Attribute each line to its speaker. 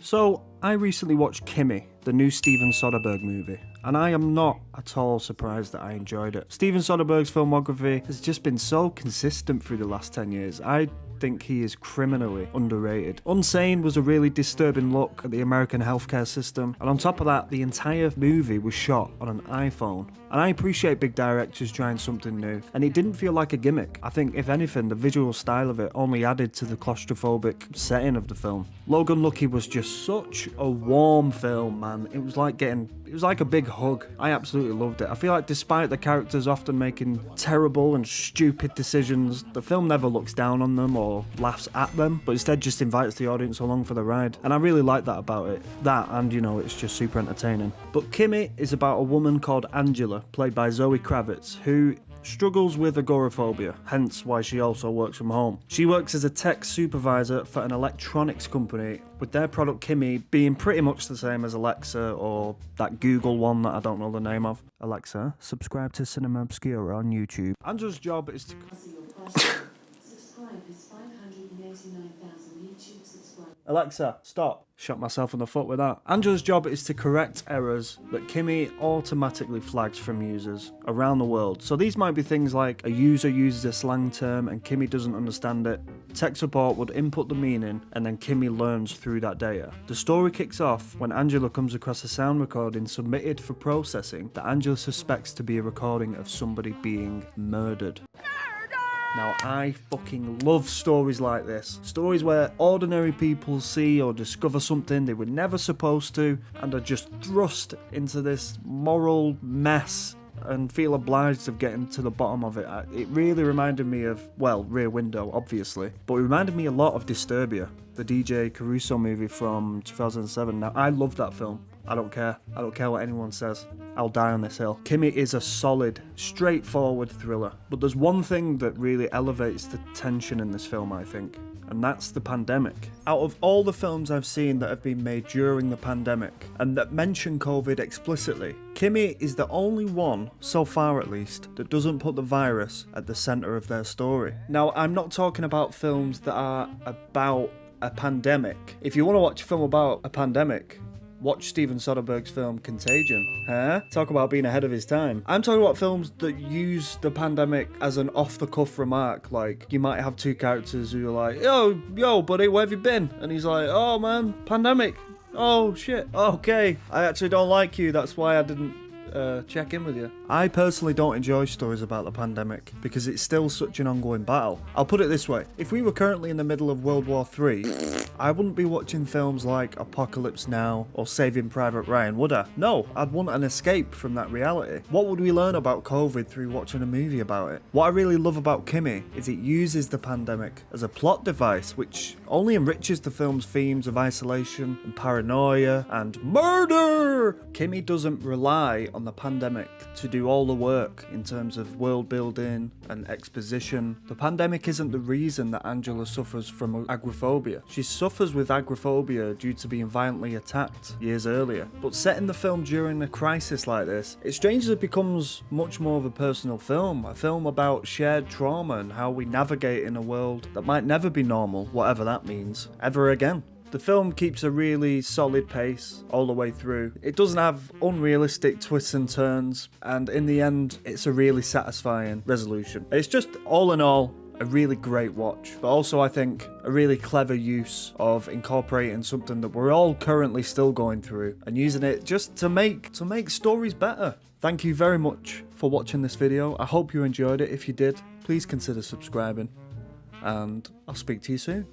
Speaker 1: So, I recently watched Kimi, the new Steven Soderbergh movie, and I am not at all surprised that I enjoyed it. Steven Soderbergh's filmography has just been so consistent through the last 10 years. I think he is criminally underrated. Unsane was a really disturbing look at the American healthcare system, and on top of that, the entire movie was shot on an iPhone. And I appreciate big directors trying something new, and it didn't feel like a gimmick. I think, if anything, the visual style of it only added to the claustrophobic setting of the film. Logan Lucky was just such a warm film, man. It was like a big hug. I absolutely loved it. I feel like despite the characters often making terrible and stupid decisions, the film never looks down on them or laughs at them, but instead just invites the audience along for the ride. And I really like that about it. That, and it's just super entertaining. But Kimi is about a woman called Angela, played by Zoe Kravitz, who struggles with agoraphobia, hence why she also works from home. She works as a tech supervisor for an electronics company, with their product Kimi being pretty much the same as Alexa or that Google one that I don't know the name of. Alexa, subscribe to Cinema Obscura on YouTube. Angela's job is to... Alexa, stop. Shot myself in the foot with that. Angela's job is to correct errors that Kimi automatically flags from users around the world. So these might be things like a user uses a slang term and Kimi doesn't understand it. Tech support would input the meaning and then Kimi learns through that data. The story kicks off when Angela comes across a sound recording submitted for processing that Angela suspects to be a recording of somebody being murdered. Now, I fucking love stories like this. Stories where ordinary people see or discover something they were never supposed to and are just thrust into this moral mess and feel obliged of getting to the bottom of it. It really reminded me of, well, Rear Window, obviously, but it reminded me a lot of Disturbia, the DJ Caruso movie from 2007. Now, I love that film. I don't care. I don't care what anyone says. I'll die on this hill. Kimi is a solid, straightforward thriller. But there's one thing that really elevates the tension in this film, I think, and that's the pandemic. Out of all the films I've seen that have been made during the pandemic, and that mention COVID explicitly, Kimi is the only one, so far at least, that doesn't put the virus at the centre of their story. Now, I'm not talking about films that are about a pandemic. If you want to watch a film about a pandemic, watch Steven Soderbergh's film Contagion. Talk about being ahead of his time. I'm talking about films that use the pandemic as an off-the-cuff remark. Like, you might have two characters who are like, yo, buddy, where have you been? And he's like, oh, man, pandemic. Oh, shit. Okay. I actually don't like you. That's why I didn't check in with you. I personally don't enjoy stories about the pandemic because it's still such an ongoing battle. I'll put it this way. If we were currently in the middle of World War III, I wouldn't be watching films like Apocalypse Now or Saving Private Ryan, would I? No, I'd want an escape from that reality. What would we learn about COVID through watching a movie about it? What I really love about Kimi is it uses the pandemic as a plot device, which only enriches the film's themes of isolation and paranoia and murder. Kimi doesn't rely on the pandemic to do all the work in terms of world building and exposition. The pandemic isn't the reason that Angela suffers from agoraphobia. She suffers with agoraphobia due to being violently attacked years earlier. But setting the film during a crisis like this, it strangely becomes much more of a personal film, a film about shared trauma and how we navigate in a world that might never be normal, whatever that means, ever again. The film keeps a really solid pace all the way through. It doesn't have unrealistic twists and turns, and in the end, it's a really satisfying resolution. It's just, all in all, a really great watch, but also I think a really clever use of incorporating something that we're all currently still going through and using it just to make stories better. Thank you very much for watching this video. I hope you enjoyed it. If you did, please consider subscribing, and I'll speak to you soon.